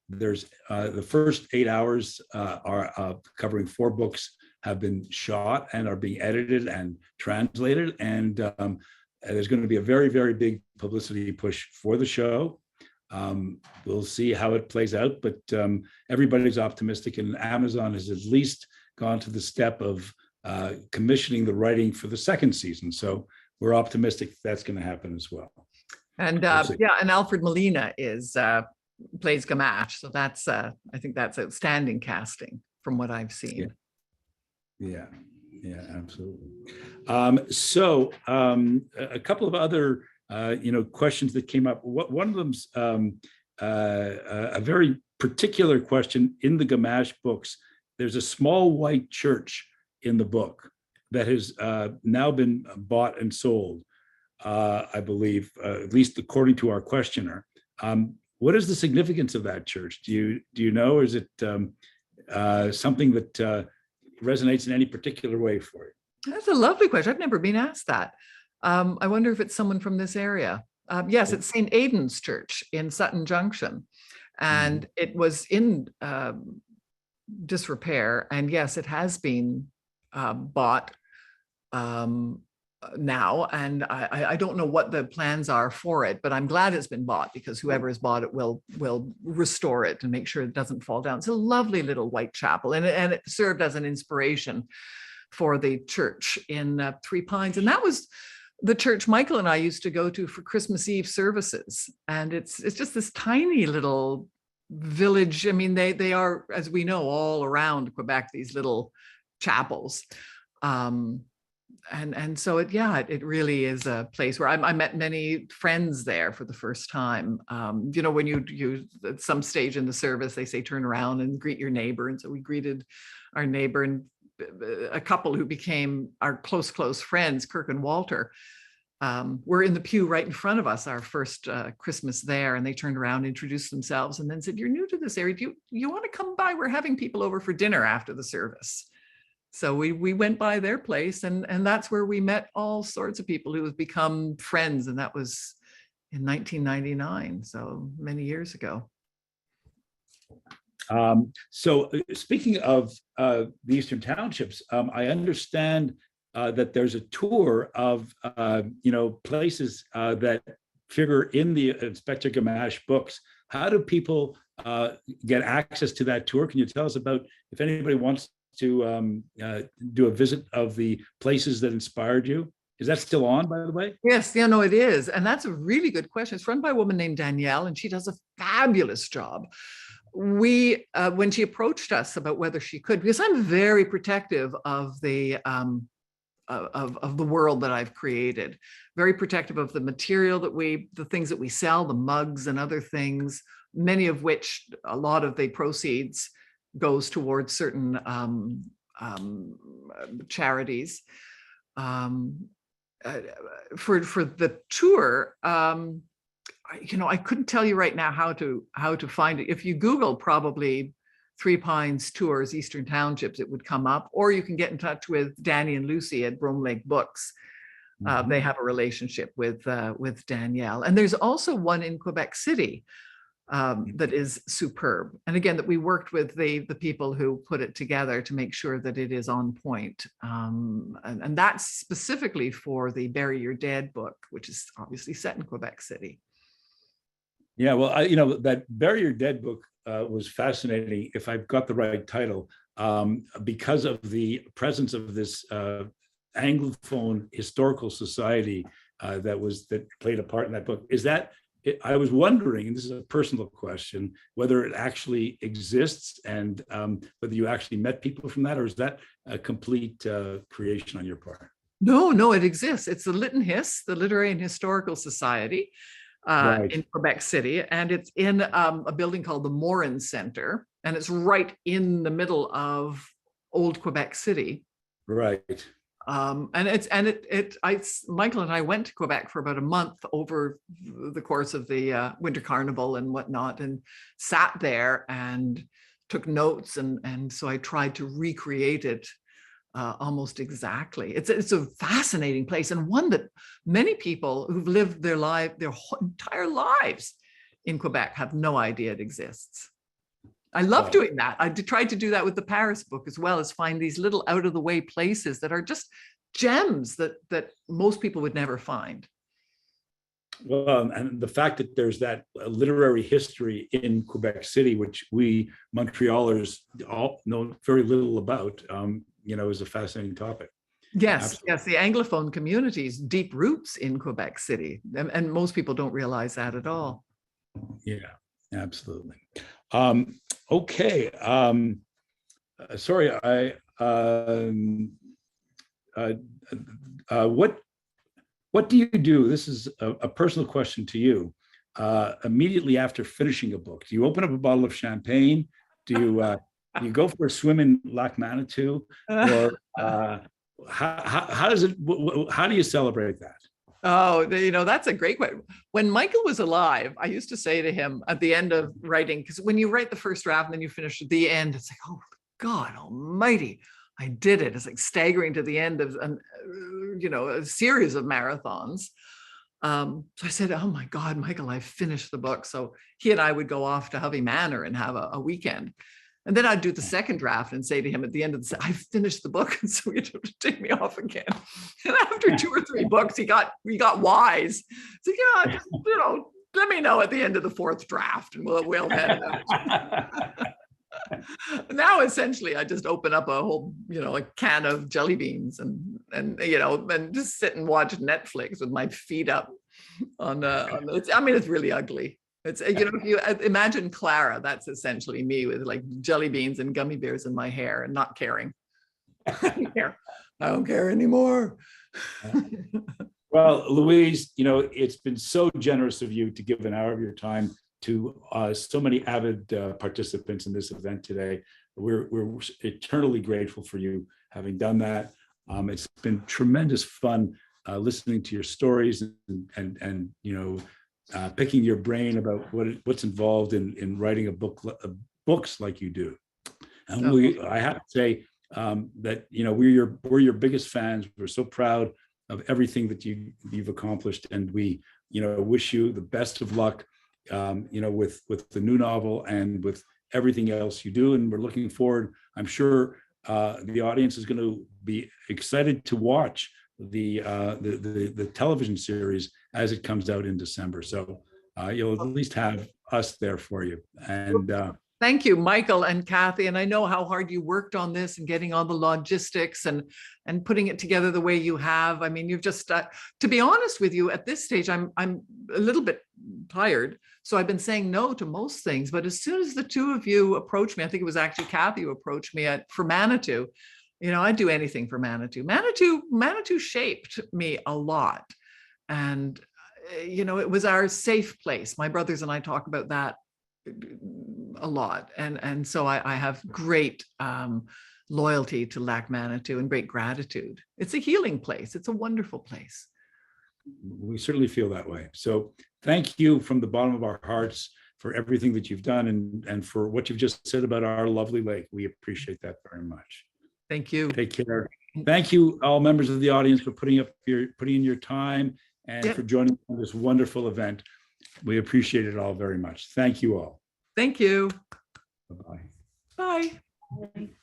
there's the first 8 hours are covering 4 books have been shot and are being edited and translated, and there's going to be a very, very big publicity push for the show. We'll see how it plays out, but everybody's optimistic, and Amazon has at least gone to the step of commissioning the writing for the second season. So we're optimistic that's going to happen as well. And and Alfred Molina plays Gamache. So that's I think that's outstanding casting from what I've seen. Yeah, absolutely. So a couple of other questions that came up. One of them's a very particular question in the Gamache books. There's a small white church in the book that has now been bought and sold, I believe, at least according to our questioner. What is the significance of that church? Do you know? Or is it something that resonates in any particular way for you? That's a lovely question. I've never been asked that. I wonder if it's someone from this area. Yes, it's St. Aidan's Church in Sutton Junction. And it was in disrepair. And yes, it has been bought now. And I don't know what the plans are for it, but I'm glad it's been bought, because whoever has bought it will restore it and make sure it doesn't fall down. It's a lovely little white chapel, and it served as an inspiration for the church in Three Pines. And that was the church Michael and I used to go to for Christmas Eve services. And it's just this tiny little village. I mean, they are, as we know, all around Quebec, these little chapels. And so it really is a place where I met many friends there for the first time. When you at some stage in the service, they say turn around and greet your neighbor. And so we greeted our neighbor, and a couple who became our close friends, Kirk and Walter, were in the pew right in front of us our first Christmas there. And they turned around, introduced themselves, and then said, "You're new to this area. Do you want to come by? We're having people over for dinner after the service." So we went by their place, and that's where we met all sorts of people who have become friends. And that was in 1999, so many years ago. So speaking of the Eastern Townships, I understand that there's a tour of places that figure in the Inspector Gamache books. How do people get access to that tour? Can you tell us about, if anybody wants to do a visit of the places that inspired you? Is that still on, by the way? Yes, no, it is. And that's a really good question. It's run by a woman named Danielle, and she does a fabulous job. We, when she approached us about whether she could, because I'm very protective of the world that I've created, very protective of the material the things that we sell, the mugs and other things, many of which, a lot of the proceeds goes towards certain charities. For the tour, I couldn't tell you right now how to find it. If you Google probably Three Pines Tours Eastern Townships, it would come up, or you can get in touch with Danny and Lucy at Brome Lake Books. They have a relationship with Danielle. And there's also one in Quebec City that is superb. And again, that we worked with the people who put it together to make sure that it is on point. And that's specifically for the Bury Your Dead book, which is obviously set in Quebec City. Yeah, well, that Bury Your Dead book was fascinating, if I've got the right title, because of the presence of this Anglophone historical society that played a part in that book. I was wondering, and this is a personal question, whether it actually exists and whether you actually met people from that, or is that a complete creation on your part? No, it exists. It's the Lit and His, the Literary and Historical Society Right. in Quebec City. And it's in a building called the Morin Center. And it's right in the middle of old Quebec City. Right. Michael and I went to Quebec for about a month over the course of the Winter Carnival and whatnot, and sat there and took notes. And so I tried to recreate it almost exactly. It's a fascinating place, and one that many people who've lived their entire lives in Quebec have no idea it exists. I love doing that. I tried to do that with the Paris book as well, as find these little out of the way places that are just gems that most people would never find. Well, and the fact that there's that literary history in Quebec City, which we Montrealers all know very little about, is a fascinating topic. Yes, the Anglophone community's deep roots in Quebec City, and most people don't realize that at all. Yeah, absolutely. Okay. Sorry, what do you do? This is a personal question to you. Immediately after finishing a book, do you open up a bottle of champagne? Do you go for a swim in Lac Manitou, or how does it? How do you celebrate that? Oh, that's a great question. When Michael was alive, I used to say to him at the end of writing, because when you write the first draft and then you finish at the end, it's like, oh, God almighty, I did it. It's like staggering to the end of a series of marathons. So I said, oh my God, Michael, I finished the book. So he and I would go off to Hovey Manor and have a weekend. And then I'd do the second draft and say to him at the end of I finished the book, and so he'd have to take me off again. And after 2 or 3 books, he got wise. So yeah, just, let me know at the end of the 4th draft, and we'll head out. Now essentially, I just open up a whole a can of jelly beans and just sit and watch Netflix with my feet up on it's really ugly. It's if you imagine Clara, that's essentially me with like jelly beans and gummy bears in my hair and not caring. I don't care anymore. Well, Louise, it's been so generous of you to give an hour of your time to so many avid participants in this event today. We're eternally grateful for you having done that. It's been tremendous fun listening to your stories and picking your brain about what's involved in writing a book, books like you do. And I have to say that we're your biggest fans. We're so proud of everything that you've accomplished, and we wish you the best of luck with the new novel and with everything else you do. And we're looking forward. I'm sure the audience is going to be excited to watch the television series as it comes out in December. So you'll at least have us there for you. And thank you, Michael and Kathy. And I know how hard you worked on this and getting all the logistics and putting it together the way you have. I mean, you've just, to be honest with you, at this stage, I'm a little bit tired. So I've been saying no to most things. But as soon as the two of you approached me, I think it was actually Kathy who approached me for Manitou. I'd do anything for Manitou. Manitou shaped me a lot. And, it was our safe place. My brothers and I talk about that a lot. And so I have great loyalty to Lac Manitou and great gratitude. It's a healing place. It's a wonderful place. We certainly feel that way. So thank you from the bottom of our hearts for everything that you've done and for what you've just said about our lovely lake. We appreciate that very much. Thank you. Take care. Thank you, all members of the audience, for putting in your time and Yep. for joining this wonderful event. We appreciate it all very much. Thank you all. Thank you. Bye-bye. Bye. Right.